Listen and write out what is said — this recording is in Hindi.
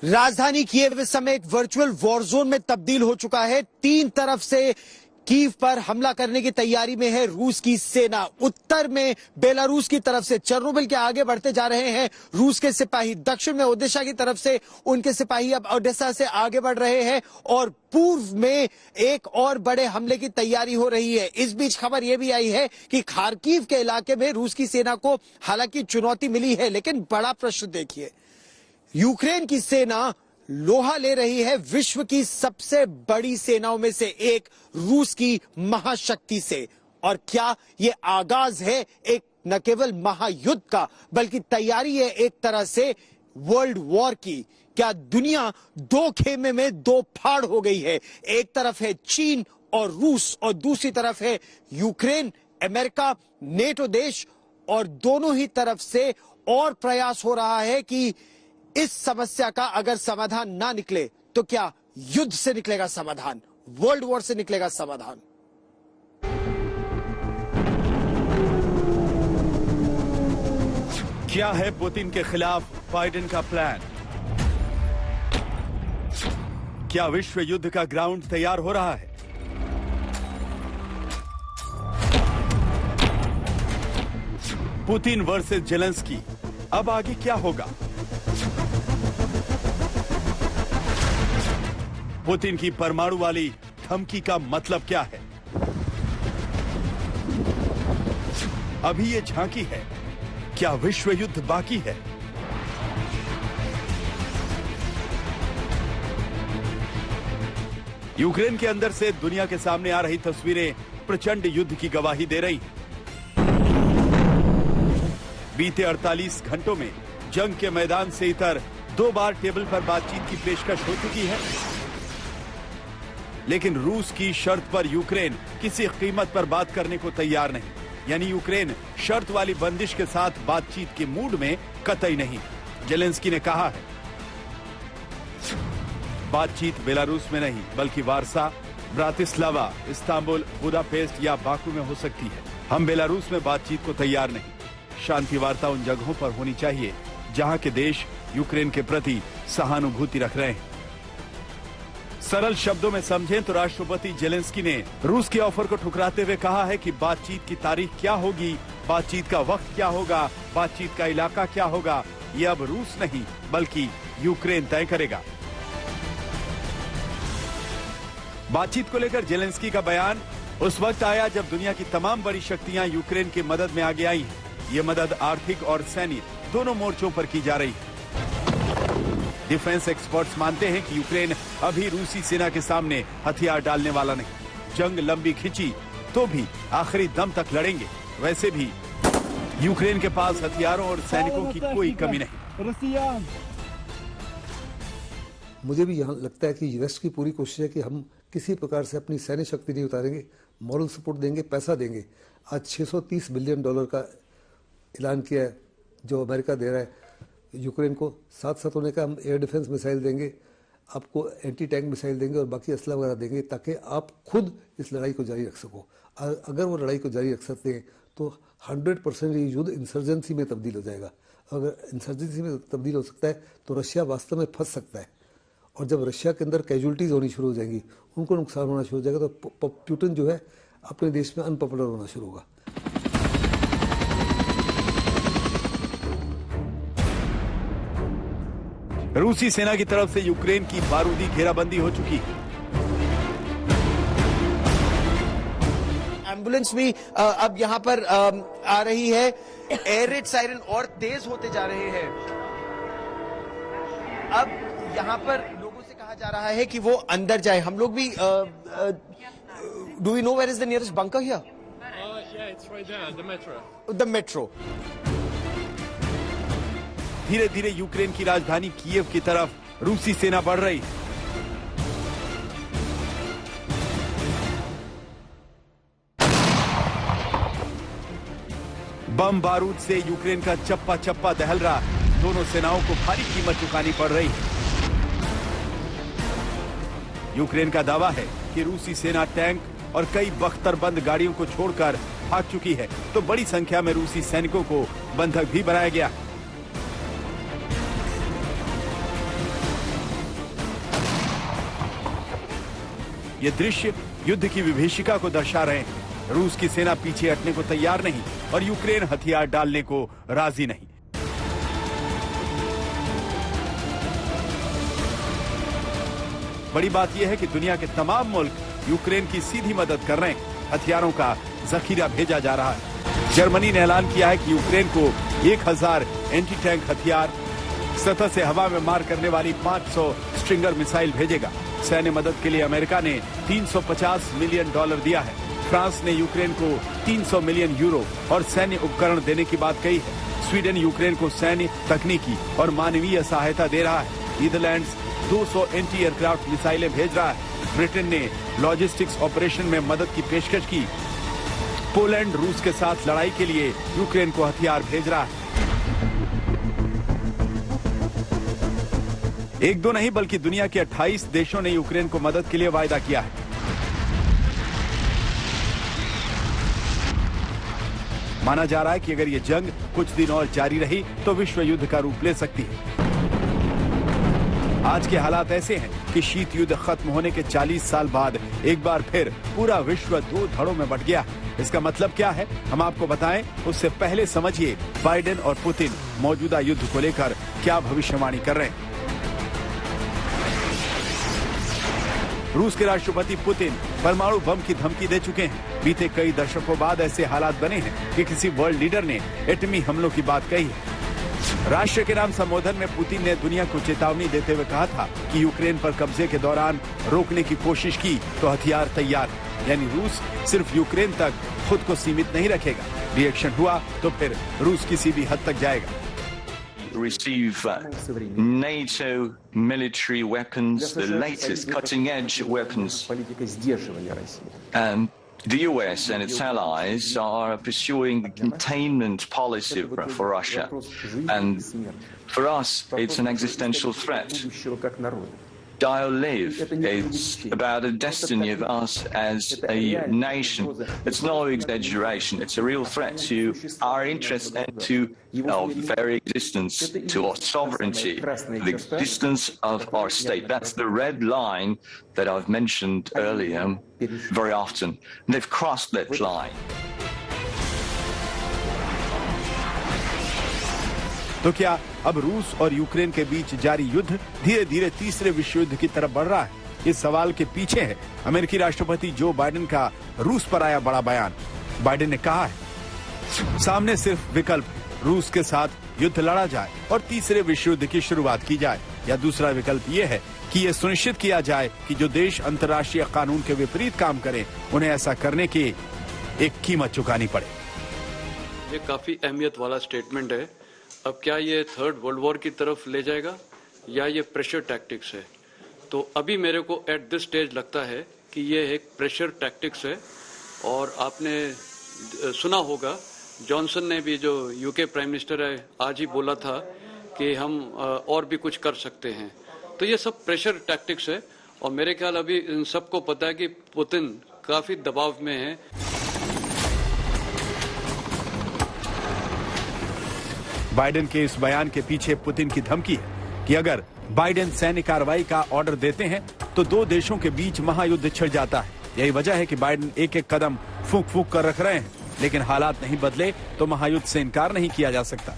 राजधानी कीव इस समय एक वर्चुअल वॉर जोन में तब्दील हो चुका है। तीन तरफ से कीव पर हमला करने की तैयारी में है रूस की सेना। उत्तर में बेलारूस की तरफ से चेर्नोबिल के आगे बढ़ते जा रहे हैं रूस के सिपाही। दक्षिण में ओडेसा की तरफ से उनके सिपाही अब ओडेसा से आगे बढ़ रहे हैं और पूर्व में एक और बड़े हमले की तैयारी हो रही है। इस बीच खबर यह भी आई है कि खार्किव के इलाके में रूस की सेना को हालांकि चुनौती मिली है, लेकिन बड़ा प्रश्न देखिए, यूक्रेन की सेना लोहा ले रही है विश्व की सबसे बड़ी सेनाओं में से एक रूस की महाशक्ति से। और क्या ये आगाज है एक न केवल महायुद्ध का, बल्कि तैयारी है एक तरह से वर्ल्ड वॉर की। क्या दुनिया दो खेमे में दो फाड़ हो गई है? एक तरफ है चीन और रूस और दूसरी तरफ है यूक्रेन, अमेरिका, नेटो देश, और दोनों ही तरफ से और प्रयास हो रहा है कि इस समस्या का अगर समाधान ना निकले तो क्या युद्ध से निकलेगा समाधान, वर्ल्ड वॉर से निकलेगा समाधान। क्या है पुतिन के खिलाफ बाइडेन का प्लान? क्या विश्व युद्ध का ग्राउंड तैयार हो रहा है? पुतिन वर्सेस जेलेंस्की, अब आगे क्या होगा? पुतिन की परमाणु वाली धमकी का मतलब क्या है? अभी ये झांकी है, क्या विश्व युद्ध बाकी है? यूक्रेन के अंदर से दुनिया के सामने आ रही तस्वीरें प्रचंड युद्ध की गवाही दे रही हैं। बीते 48 घंटों में जंग के मैदान से इतर 2 बार टेबल पर बातचीत की पेशकश हो चुकी है, लेकिन रूस की शर्त पर यूक्रेन किसी कीमत पर बात करने को तैयार नहीं। यानी यूक्रेन शर्त वाली बंदिश के साथ बातचीत के मूड में कतई नहीं। जेलेंस्की ने कहा है, बातचीत बेलारूस में नहीं बल्कि वारसा, ब्रातिस्लावा, इस्तांबुल, बुडापेस्ट या बाकू में हो सकती है। हम बेलारूस में बातचीत को तैयार नहीं। शांति वार्ता उन जगहों पर होनी चाहिए जहां के देश यूक्रेन के प्रति सहानुभूति रख रहे हैं। सरल शब्दों में समझें तो राष्ट्रपति जेलेंस्की ने रूस के ऑफर को ठुकराते हुए कहा है कि बातचीत की तारीख क्या होगी, बातचीत का वक्त क्या होगा, बातचीत का इलाका क्या होगा, ये अब रूस नहीं बल्कि यूक्रेन तय करेगा। बातचीत को लेकर जेलेंस्की का बयान उस वक्त आया जब दुनिया की तमाम बड़ी शक्तियां यूक्रेन की मदद में आगे आई हैं। ये मदद आर्थिक और सैन्य दोनों मोर्चों पर की जा रही है। डिफेंस एक्सपर्ट्स मानते हैं कि यूक्रेन अभी रूसी सेना के सामने हथियार डालने वाला नहीं। जंग लंबी खिंची तो भी आखिरी दम तक लड़ेंगे। वैसे भी यूक्रेन के पास हथियारों और सैनिकों की कोई कमी नहीं। मुझे भी यहाँ लगता है कि वेस्ट की पूरी कोशिश है कि हम किसी प्रकार से अपनी सैन्य शक्ति नहीं उतारेंगे, मॉरल सपोर्ट देंगे, पैसा देंगे। आज $630 बिलियन का ऐलान किया है जो अमेरिका दे रहा है यूक्रेन को। साथ साथ उन्हें कहा हम एयर डिफेंस मिसाइल देंगे, आपको एंटी टैंक मिसाइल देंगे और बाकी असला वगैरह देंगे ताकि आप खुद इस लड़ाई को जारी रख सको। अगर वो लड़ाई को जारी रख सकते हैं तो 100% ये युद्ध इंसर्जेंसी में तब्दील हो जाएगा। अगर इंसर्जेंसी में तब्दील हो सकता है तो रशिया वास्तव में फंस सकता है, और जब रशिया के अंदर कैजुअलिटीज होनी शुरू हो जाएंगी, उनको नुकसान होना शुरू हो जाएगा, तो पुतिन जो है अपने देश में अनपॉपुलर होना शुरू होगा। रूसी सेना की तरफ से यूक्रेन की बारूदी घेराबंदी हो चुकी है। एम्बुलेंस भी अब यहाँ पर आ रही है। एयर रेड सायरन और तेज होते जा रहे हैं। अब यहाँ पर लोगों से कहा जा रहा है कि वो अंदर जाए। हम लोग भी do we know where is the nearest bunker here? Yeah, it's right there, the metro. The metro. धीरे धीरे यूक्रेन की राजधानी कीव की तरफ रूसी सेना बढ़ रही है। बम बारूद से यूक्रेन का चप्पा चप्पा दहल रहा है। दोनों सेनाओं को भारी कीमत चुकानी पड़ रही है। यूक्रेन का दावा है कि रूसी सेना टैंक और कई बख्तरबंद गाड़ियों को छोड़कर भाग चुकी है, तो बड़ी संख्या में रूसी सैनिकों को बंधक भी बनाया गया। ये दृश्य युद्ध की विभीषिका को दर्शा रहे हैं। रूस की सेना पीछे हटने को तैयार नहीं और यूक्रेन हथियार डालने को राजी नहीं। बड़ी बात यह है कि दुनिया के तमाम मुल्क यूक्रेन की सीधी मदद कर रहे हैं। हथियारों का जखीरा भेजा जा रहा है। जर्मनी ने ऐलान किया है कि यूक्रेन को 1000 एंटी टैंक हथियार, सतह से हवा में मार करने वाली 500 स्ट्रिंगर मिसाइल भेजेगा। सैन्य मदद के लिए अमेरिका ने $350 मिलियन दिया है। फ्रांस ने यूक्रेन को 300 मिलियन यूरो और सैन्य उपकरण देने की बात कही है। स्वीडन यूक्रेन को सैन्य, तकनीकी और मानवीय सहायता दे रहा है। नीदरलैंड्स 200 एंटी एयरक्राफ्ट मिसाइलें भेज रहा है। ब्रिटेन ने लॉजिस्टिक्स ऑपरेशन में मदद की पेशकश की। पोलैंड रूस के साथ लड़ाई के लिए यूक्रेन को हथियार भेज रहा है। एक दो नहीं बल्कि दुनिया के 28 देशों ने यूक्रेन को मदद के लिए वायदा किया है। माना जा रहा है कि अगर ये जंग कुछ दिन और जारी रही तो विश्व युद्ध का रूप ले सकती है। आज के हालात ऐसे हैं कि शीत युद्ध खत्म होने के 40 साल बाद एक बार फिर पूरा विश्व 2 धड़ों में बंट गया। इसका मतलब क्या है, हम आपको बताएं। उससे पहले समझिए बाइडेन और पुतिन मौजूदा युद्ध को लेकर क्या भविष्यवाणी कर रहे हैं। रूस के राष्ट्रपति पुतिन परमाणु बम की धमकी दे चुके हैं। बीते कई दशकों बाद ऐसे हालात बने हैं कि किसी वर्ल्ड लीडर ने एटमी हमलों की बात कही है। राष्ट्र के नाम संबोधन में पुतिन ने दुनिया को चेतावनी देते हुए कहा था कि यूक्रेन पर कब्जे के दौरान रोकने की कोशिश की तो हथियार तैयार है। यानी रूस सिर्फ यूक्रेन तक खुद को सीमित नहीं रखेगा। रिएक्शन हुआ तो फिर रूस किसी भी हद तक जाएगा। Receive NATO military weapons, the latest cutting-edge weapons. The US and its allies are pursuing the containment policy for Russia. And for us, it's an existential threat. I'll live. It's about the destiny of us as a nation. It's no exaggeration. It's a real threat to our interests and to our very existence, to our sovereignty, the existence of our state. That's the red line that I've mentioned earlier very often. They've crossed that line. तो क्या अब रूस और यूक्रेन के बीच जारी युद्ध धीरे धीरे तीसरे विश्व युद्ध की तरफ बढ़ रहा है? इस सवाल के पीछे है अमेरिकी राष्ट्रपति जो बाइडेन का रूस पर आया बड़ा बयान। बाइडेन ने कहा है सामने सिर्फ विकल्प रूस के साथ युद्ध लड़ा जाए और तीसरे विश्व युद्ध की शुरुआत की जाए, या दूसरा विकल्प ये है कि ये सुनिश्चित किया जाए कि जो देश अंतर्राष्ट्रीय कानून के विपरीत काम करें उन्हें ऐसा करने की एक कीमत चुकानी पड़े। ये काफी अहमियत वाला स्टेटमेंट है। अब क्या ये थर्ड वर्ल्ड वॉर की तरफ ले जाएगा या ये प्रेशर टैक्टिक्स है? तो अभी मेरे को एट दिस स्टेज लगता है कि ये एक प्रेशर टैक्टिक्स है। और आपने सुना होगा जॉनसन ने भी, जो यूके प्राइम मिनिस्टर है, आज ही बोला था कि हम और भी कुछ कर सकते हैं। तो ये सब प्रेशर टैक्टिक्स है और मेरे ख्याल अभी इन सबको पता है कि पुतिन काफी दबाव में है। बाइडेन के इस बयान के पीछे पुतिन की धमकी है कि अगर बाइडेन सैन्य कार्रवाई का ऑर्डर देते हैं तो 2 देशों के बीच महायुद्ध छिड़ जाता है। यही वजह है कि बाइडेन एक एक कदम फूंक फूंक कर रख रहे हैं, लेकिन हालात नहीं बदले तो महायुद्ध से इनकार नहीं किया जा सकता।